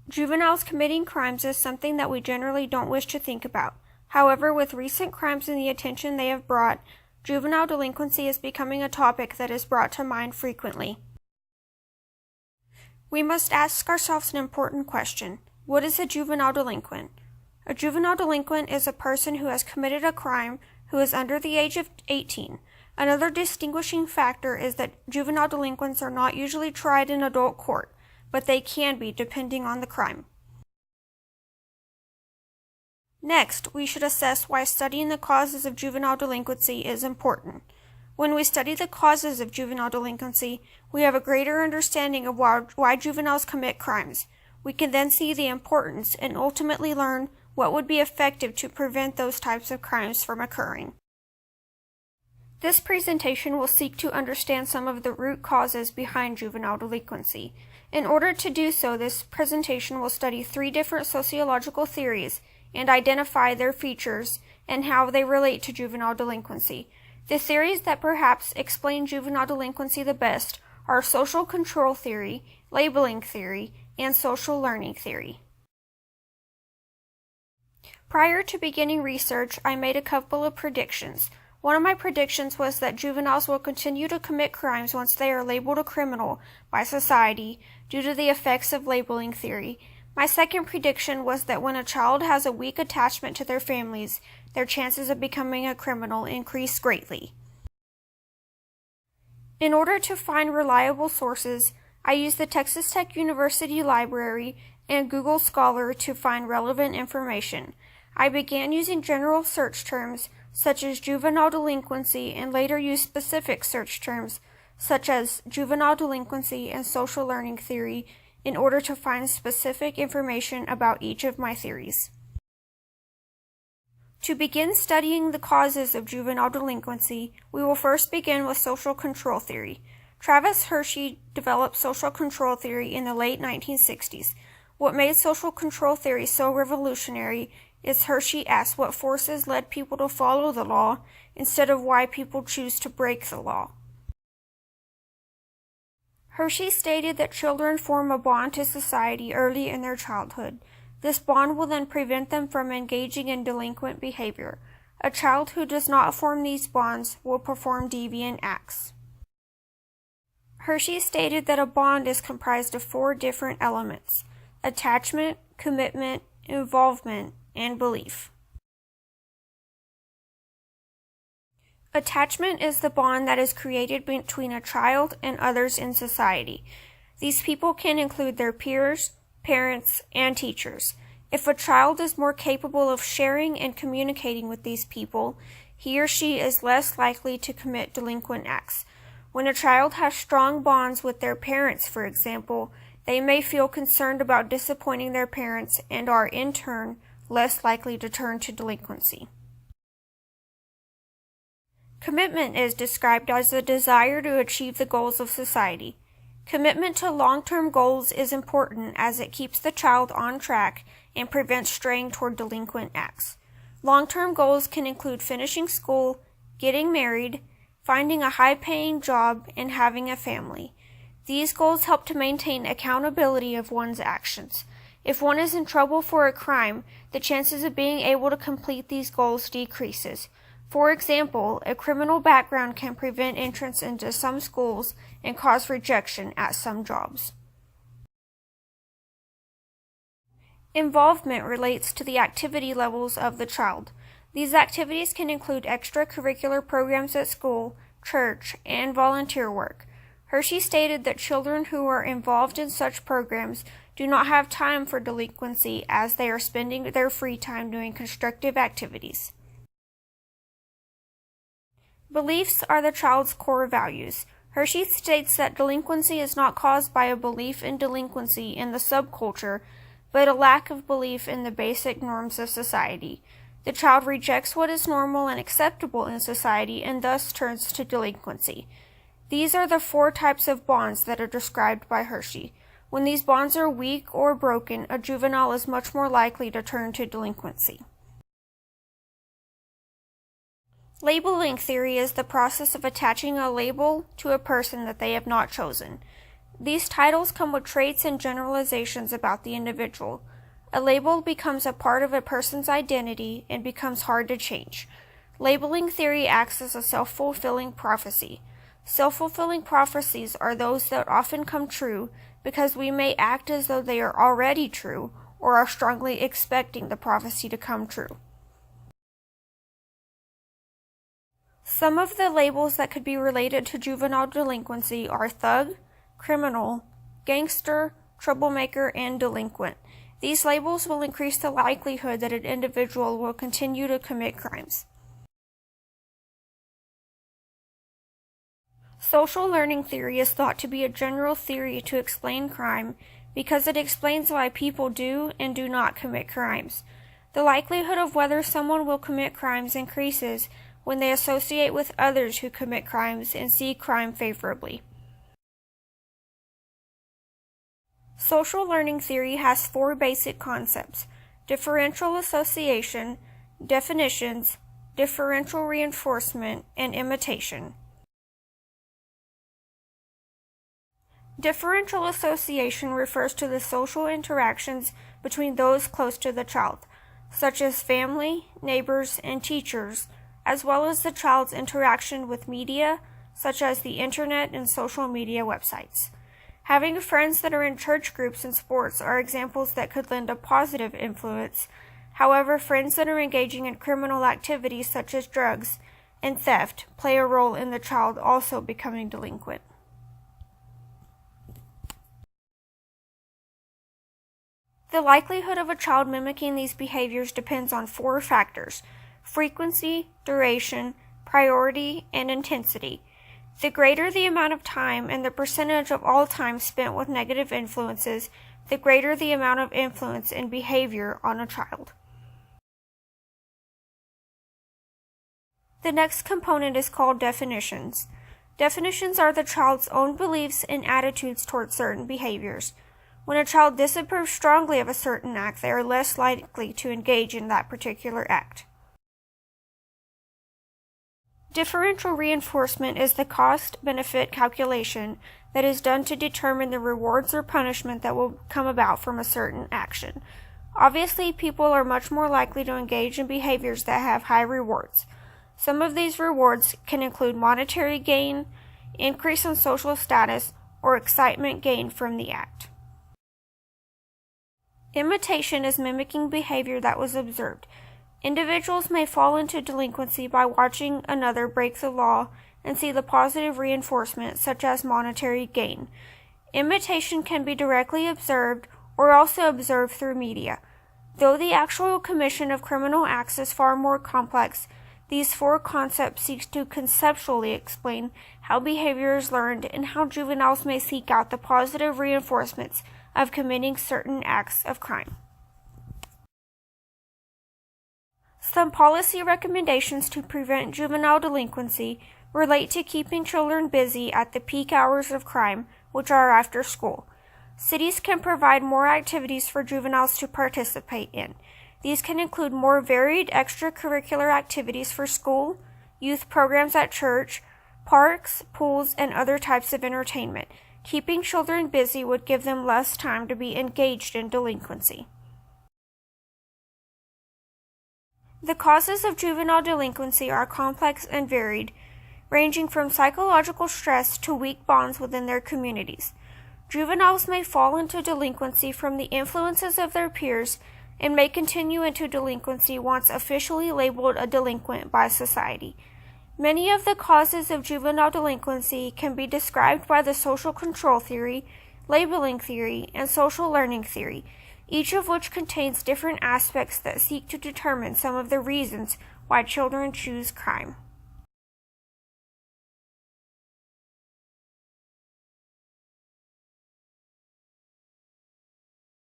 Juveniles committing crimes is something that we generally don't wish to think about. However, with recent crimes and the attention they have brought, juvenile delinquency is becoming a topic that is brought to mind frequently. We must ask ourselves an important question. What is a juvenile delinquent? A juvenile delinquent is a person who has committed a crime who is under the age of 18. Another distinguishing factor is that juvenile delinquents are not usually tried in adult court, but they can be depending on the crime. Next, we should assess why studying the causes of juvenile delinquency is important. When we study the causes of juvenile delinquency, we have a greater understanding of why juveniles commit crimes. We can then see the importance and ultimately learn what would be effective to prevent those types of crimes from occurring. This presentation will seek to understand some of the root causes behind juvenile delinquency. In order to do so, this presentation will study 3 different sociological theories and identify their features and how they relate to juvenile delinquency. The theories that perhaps explain juvenile delinquency the best are social control theory, labeling theory, and social learning theory. Prior to beginning research, I made a couple of predictions. One of my predictions was that juveniles will continue to commit crimes once they are labeled a criminal by society due to the effects of labeling theory. My second prediction was that when a child has a weak attachment to their families, their chances of becoming a criminal increase greatly. In order to find reliable sources, I used the Texas Tech University Library and Google Scholar to find relevant information. I began using general search terms such as juvenile delinquency and later used specific search terms such as juvenile delinquency and social learning theory in order to find specific information about each of my theories. To begin studying the causes of juvenile delinquency, we will first begin with social control theory. Travis Hershey developed social control theory in the late 1960s. What made social control theory so revolutionary is Hershey asked what forces led people to follow the law instead of why people choose to break the law. Hershey stated that children form a bond to society early in their childhood. This bond will then prevent them from engaging in delinquent behavior. A child who does not form these bonds will perform deviant acts. Hershey stated that a bond is comprised of 4 different elements: attachment, commitment, involvement, and belief. Attachment is the bond that is created between a child and others in society. These people can include their peers, parents, and teachers. If a child is more capable of sharing and communicating with these people, he or she is less likely to commit delinquent acts. When a child has strong bonds with their parents, for example, they may feel concerned about disappointing their parents and are, in turn, less likely to turn to delinquency. Commitment is described as the desire to achieve the goals of society. Commitment to long-term goals is important as it keeps the child on track and prevents straying toward delinquent acts. Long-term goals can include finishing school, getting married, finding a high-paying job, and having a family. These goals help to maintain accountability of one's actions. If one is in trouble for a crime, the chances of being able to complete these goals decreases. For example, a criminal background can prevent entrance into some schools and cause rejection at some jobs. Involvement relates to the activity levels of the child. These activities can include extracurricular programs at school, church, and volunteer work. Hershey stated that children who are involved in such programs do not have time for delinquency as they are spending their free time doing constructive activities. Beliefs are the child's core values. Hershey states that delinquency is not caused by a belief in delinquency in the subculture, but a lack of belief in the basic norms of society. The child rejects what is normal and acceptable in society and thus turns to delinquency. These are the 4 types of bonds that are described by Hershey. When these bonds are weak or broken, a juvenile is much more likely to turn to delinquency. Labeling theory is the process of attaching a label to a person that they have not chosen. These titles come with traits and generalizations about the individual. A label becomes a part of a person's identity and becomes hard to change. Labeling theory acts as a self-fulfilling prophecy. Self-fulfilling prophecies are those that often come true because we may act as though they are already true or are strongly expecting the prophecy to come true. Some of the labels that could be related to juvenile delinquency are thug, criminal, gangster, troublemaker, and delinquent. These labels will increase the likelihood that an individual will continue to commit crimes. Social learning theory is thought to be a general theory to explain crime because it explains why people do and do not commit crimes. The likelihood of whether someone will commit crimes increases when they associate with others who commit crimes and see crime favorably. Social learning theory has 4 basic concepts: differential association, definitions, differential reinforcement, and imitation. Differential association refers to the social interactions between those close to the child, such as family, neighbors, and teachers, as well as the child's interaction with media, such as the internet and social media websites. Having friends that are in church groups and sports are examples that could lend a positive influence. However, friends that are engaging in criminal activities such as drugs and theft play a role in the child also becoming delinquent. The likelihood of a child mimicking these behaviors depends on 4 factors: frequency, duration, priority, and intensity. The greater the amount of time and the percentage of all time spent with negative influences, the greater the amount of influence and behavior on a child. The next component is called definitions. Definitions are the child's own beliefs and attitudes towards certain behaviors. When a child disapproves strongly of a certain act, they are less likely to engage in that particular act. Differential reinforcement is the cost-benefit calculation that is done to determine the rewards or punishment that will come about from a certain action. Obviously, people are much more likely to engage in behaviors that have high rewards. Some of these rewards can include monetary gain, increase in social status, or excitement gained from the act. Imitation is mimicking behavior that was observed. Individuals may fall into delinquency by watching another break the law and see the positive reinforcement, such as monetary gain. Imitation can be directly observed or also observed through media. Though the actual commission of criminal acts is far more complex, these 4 concepts seek to conceptually explain how behavior is learned and how juveniles may seek out the positive reinforcements of committing certain acts of crime. Some policy recommendations to prevent juvenile delinquency relate to keeping children busy at the peak hours of crime, which are after school. Cities can provide more activities for juveniles to participate in. These can include more varied extracurricular activities for school, youth programs at church, parks, pools, and other types of entertainment. Keeping children busy would give them less time to be engaged in delinquency. The causes of juvenile delinquency are complex and varied, ranging from psychological stress to weak bonds within their communities. Juveniles may fall into delinquency from the influences of their peers and may continue into delinquency once officially labeled a delinquent by society. Many of the causes of juvenile delinquency can be described by the social control theory, labeling theory, and social learning theory, each of which contains different aspects that seek to determine some of the reasons why children choose crime.